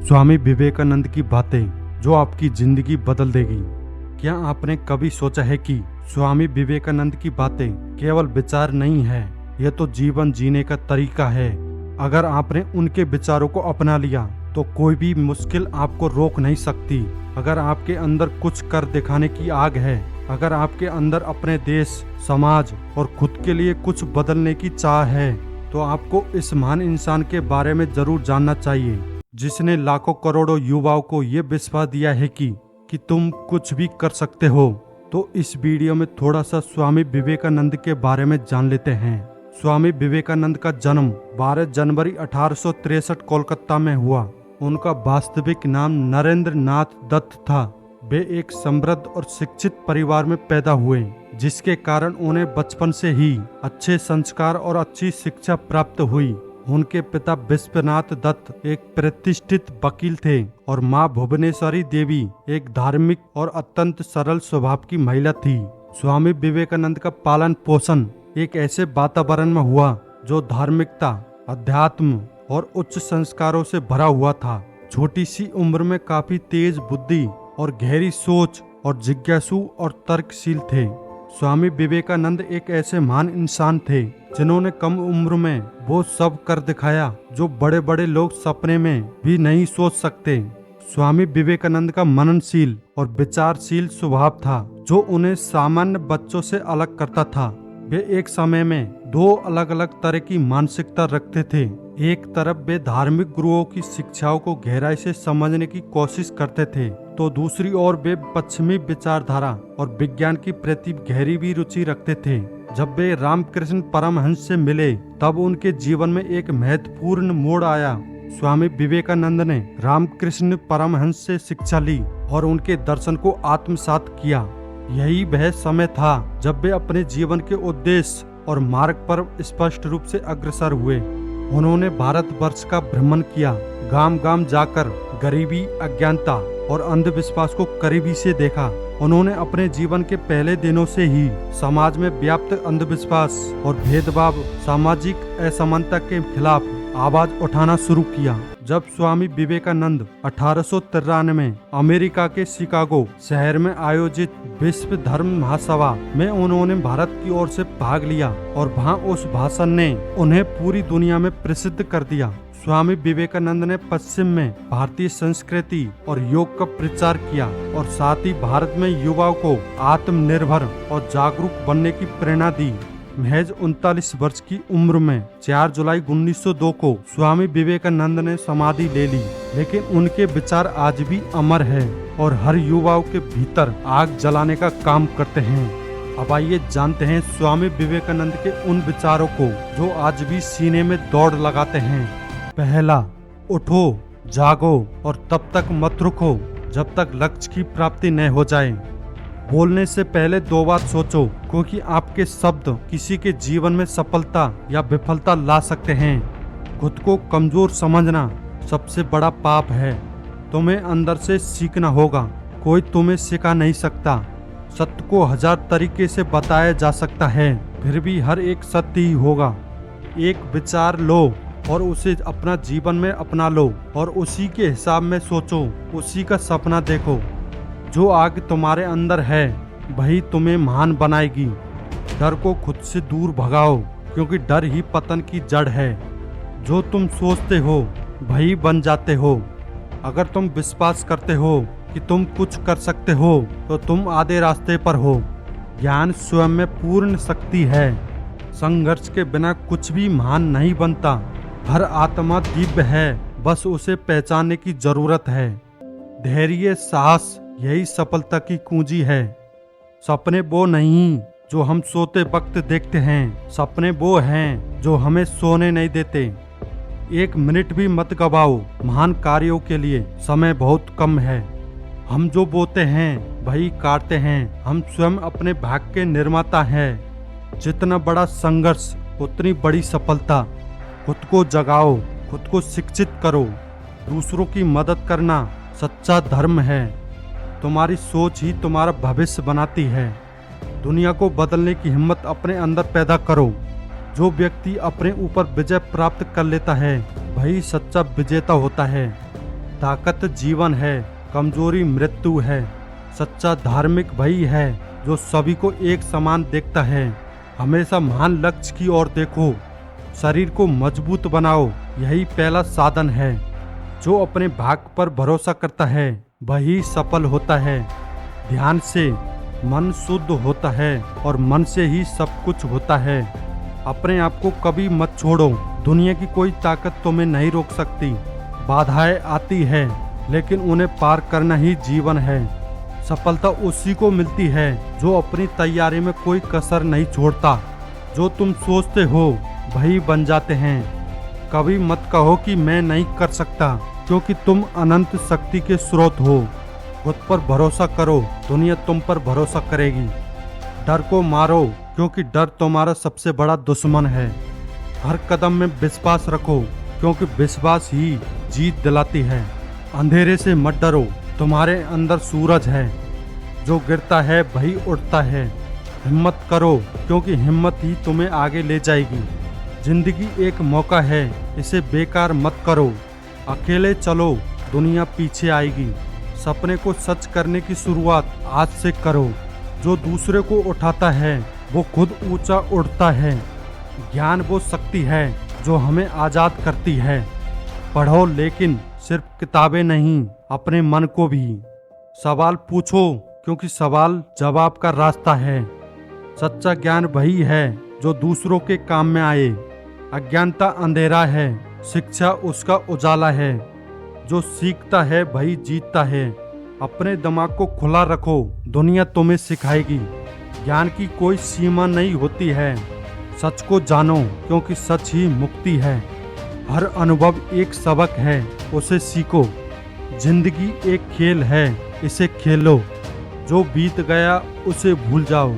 स्वामी विवेकानंद की बातें जो आपकी जिंदगी बदल देगी। क्या आपने कभी सोचा है कि स्वामी विवेकानंद की बातें केवल विचार नहीं है, यह तो जीवन जीने का तरीका है। अगर आपने उनके विचारों को अपना लिया तो कोई भी मुश्किल आपको रोक नहीं सकती। अगर आपके अंदर कुछ कर दिखाने की आग है, अगर आपके अंदर अपने देश, समाज और खुद के लिए कुछ बदलने की चाह है, तो आपको इस महान इंसान के बारे में जरूर जानना चाहिए, जिसने लाखों करोड़ों युवाओं को ये विश्वास दिया है कि तुम कुछ भी कर सकते हो। तो इस वीडियो में थोड़ा सा स्वामी विवेकानंद के बारे में जान लेते हैं। स्वामी विवेकानंद का जन्म 12 जनवरी 1863 कोलकाता में हुआ। उनका वास्तविक नाम नरेंद्र नाथ दत्त था। वे एक समृद्ध और शिक्षित परिवार में पैदा हुए, जिसके कारण उन्हें बचपन से ही अच्छे संस्कार और अच्छी शिक्षा प्राप्त हुई। उनके पिता विश्वनाथ दत्त एक प्रतिष्ठित वकील थे और माँ भुवनेश्वरी देवी एक धार्मिक और अत्यंत सरल स्वभाव की महिला थी। स्वामी विवेकानंद का पालन पोषण एक ऐसे वातावरण में हुआ जो धार्मिकता, अध्यात्म और उच्च संस्कारों से भरा हुआ था। छोटी सी उम्र में काफी तेज बुद्धि और गहरी सोच और जिज्ञासु और तर्कशील थे। स्वामी विवेकानंद एक ऐसे महान इंसान थे जिन्होंने कम उम्र में वो सब कर दिखाया जो बड़े बड़े लोग सपने में भी नहीं सोच सकते। स्वामी विवेकानंद का मननशील और विचारशील स्वभाव था जो उन्हें सामान्य बच्चों से अलग करता था। वे एक समय में दो अलग अलग तरह की मानसिकता रखते थे। एक तरफ वे धार्मिक गुरुओं की शिक्षाओं को गहराई से समझने की कोशिश करते थे, तो दूसरी ओर वे पश्चिमी विचारधारा और विज्ञान की प्रति गहरी भी रुचि रखते थे। जब वे रामकृष्ण परमहंस से मिले तब उनके जीवन में एक महत्वपूर्ण मोड़ आया। स्वामी विवेकानंद ने रामकृष्ण परमहंस से शिक्षा ली और उनके दर्शन को आत्मसात किया। यही वह समय था जब वे अपने जीवन के उद्देश्य और मार्ग पर स्पष्ट रूप से अग्रसर हुए। उन्होंने भारतवर्ष का भ्रमण किया, गांव गांव जाकर गरीबी, अज्ञानता और अंधविश्वास को करीबी से देखा। उन्होंने अपने जीवन के पहले दिनों से ही समाज में व्याप्त अंधविश्वास और भेदभाव, सामाजिक असमानता के खिलाफ आवाज उठाना शुरू किया। जब स्वामी विवेकानंद 1893 में अमेरिका के शिकागो शहर में आयोजित विश्व धर्म महासभा में उन्होंने भारत की ओर से भाग लिया और वहां उस भाषण ने उन्हें पूरी दुनिया में प्रसिद्ध कर दिया। स्वामी विवेकानंद ने पश्चिम में भारतीय संस्कृति और योग का प्रचार किया और साथ ही भारत में युवाओं को आत्मनिर्भर और जागरूक बनने की प्रेरणा दी। महज 39 वर्ष की उम्र में 4 जुलाई 1902 को स्वामी विवेकानंद ने समाधि ले ली, लेकिन उनके विचार आज भी अमर है और हर युवाओं के भीतर आग जलाने का काम करते हैं। अब आइए जानते हैं स्वामी विवेकानंद के उन विचारों को जो आज भी सीने में दौड़ लगाते हैं। पहला, उठो, जागो और तब तक मत रुको जब तक लक्ष्य की प्राप्ति न हो जाए। बोलने से पहले 2 बार सोचो, क्योंकि आपके शब्द किसी के जीवन में सफलता या विफलता ला सकते हैं। खुद को कमजोर समझना सबसे बड़ा पाप है। तुम्हें अंदर से सीखना होगा, कोई तुम्हें सिखा नहीं सकता। सत्य को 1000 तरीके से बताया जा सकता है, फिर भी हर एक सत्य ही होगा। एक विचार लो और उसे अपना जीवन में अपना लो और उसी के हिसाब में सोचो, उसी का सपना देखो। जो आग तुम्हारे अंदर है वही तुम्हें महान बनाएगी। डर को खुद से दूर भगाओ, क्योंकि डर ही पतन की जड़ है। जो तुम सोचते हो वही बन जाते हो। अगर तुम विश्वास करते हो कि तुम कुछ कर सकते हो तो तुम आधे रास्ते पर हो। ज्ञान स्वयं में पूर्ण शक्ति है। संघर्ष के बिना कुछ भी महान नहीं बनता। हर आत्मा दिव्य है, बस उसे पहचानने की जरूरत है। धैर्य, साहस यही सफलता की कुंजी है। सपने वो नहीं जो हम सोते वक्त देखते हैं, सपने वो हैं जो हमें सोने नहीं देते। 1 मिनट भी मत गवाओ महान कार्यों के लिए, समय बहुत कम है। हम जो बोते हैं वही काटते हैं। हम स्वयं अपने भाग्य के निर्माता हैं। जितना बड़ा संघर्ष उतनी बड़ी सफलता। खुद को जगाओ, खुद को शिक्षित करो। दूसरों की मदद करना सच्चा धर्म है। तुम्हारी सोच ही तुम्हारा भविष्य बनाती है। दुनिया को बदलने की हिम्मत अपने अंदर पैदा करो। जो व्यक्ति अपने ऊपर विजय प्राप्त कर लेता है वही सच्चा विजेता होता है। ताकत जीवन है, कमजोरी मृत्यु है। सच्चा धार्मिक वही है जो सभी को एक समान देखता है। हमेशा महान लक्ष्य की ओर देखो, शरीर को मजबूत बनाओ, यही पहला साधन है। जो अपने भाग्य पर भरोसा करता है वही सफल होता है। ध्यान से मन शुद्ध होता है और मन से ही सब कुछ होता है। अपने आप को कभी मत छोड़ो, दुनिया की कोई ताकत तुम्हें नहीं रोक सकती। बाधाएं आती है लेकिन उन्हें पार करना ही जीवन है। सफलता उसी को मिलती है जो अपनी तैयारी में कोई कसर नहीं छोड़ता। जो तुम सोचते हो वही बन जाते हैं। कभी मत कहो कि मैं नहीं कर सकता, क्योंकि तुम अनंत शक्ति के स्रोत हो। खुद पर भरोसा करो, दुनिया तुम पर भरोसा करेगी। डर को मारो, क्योंकि डर तुम्हारा सबसे बड़ा दुश्मन है। हर कदम में विश्वास रखो, क्योंकि विश्वास ही जीत दिलाती है। अंधेरे से मत डरो, तुम्हारे अंदर सूरज है। जो गिरता है वही उठता है। हिम्मत करो, क्योंकि हिम्मत ही तुम्हें आगे ले जाएगी। जिंदगी एक मौका है, इसे बेकार मत करो। अकेले चलो, दुनिया पीछे आएगी। सपने को सच करने की शुरुआत आज से करो। जो दूसरे को उठाता है वो खुद ऊंचा उड़ता है। ज्ञान वो शक्ति है जो हमें आजाद करती है। पढ़ो, लेकिन सिर्फ किताबें नहीं, अपने मन को भी। सवाल पूछो, क्योंकि सवाल जवाब का रास्ता है। सच्चा ज्ञान वही है जो दूसरों के काम में आए। अज्ञानता अंधेरा है, शिक्षा उसका उजाला है। जो सीखता है वही जीतता है। अपने दिमाग को खुला रखो, दुनिया तुम्हें सिखाएगी। ज्ञान की कोई सीमा नहीं होती है। सच को जानो, क्योंकि सच ही मुक्ति है। हर अनुभव एक सबक है, उसे सीखो। जिंदगी एक खेल है, इसे खेलो। जो बीत गया उसे भूल जाओ।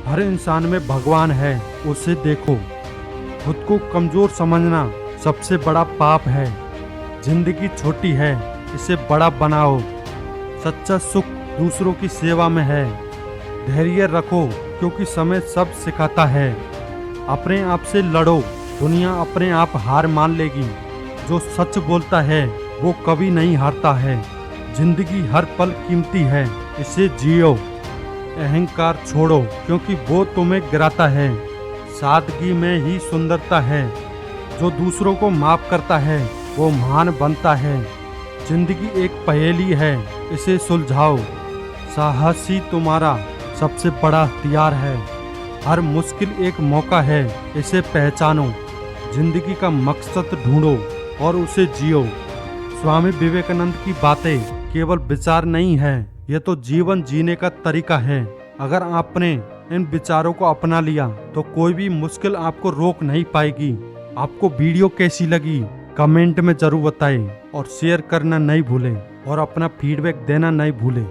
हर इंसान में भगवान है, उसे देखो। खुद को कमजोर समझना सबसे बड़ा पाप है। जिंदगी छोटी है, इसे बड़ा बनाओ। सच्चा सुख दूसरों की सेवा में है। धैर्य रखो, क्योंकि समय सब सिखाता है। अपने आप से लड़ो, दुनिया अपने आप हार मान लेगी। जो सच बोलता है वो कभी नहीं हारता है। जिंदगी हर पल कीमती है, इसे जियो। अहंकार छोड़ो, क्योंकि वो तुम्हें गिराता है। सादगी में ही सुंदरता है। जो दूसरों को माफ करता है वो महान बनता है। जिंदगी एक पहेली है, इसे सुलझाओ। साहस ही तुम्हारा सबसे बड़ा हथियार है। हर मुश्किल एक मौका है, इसे पहचानो। जिंदगी का मकसद ढूंढो और उसे जियो। स्वामी विवेकानंद की बातें केवल विचार नहीं है, यह तो जीवन जीने का तरीका है। अगर आपने इन विचारों को अपना लिया तो कोई भी मुश्किल आपको रोक नहीं पाएगी। आपको वीडियो कैसी लगी कमेंट में जरूर बताएं और शेयर करना नहीं भूलें और अपना फीडबैक देना नहीं भूलें।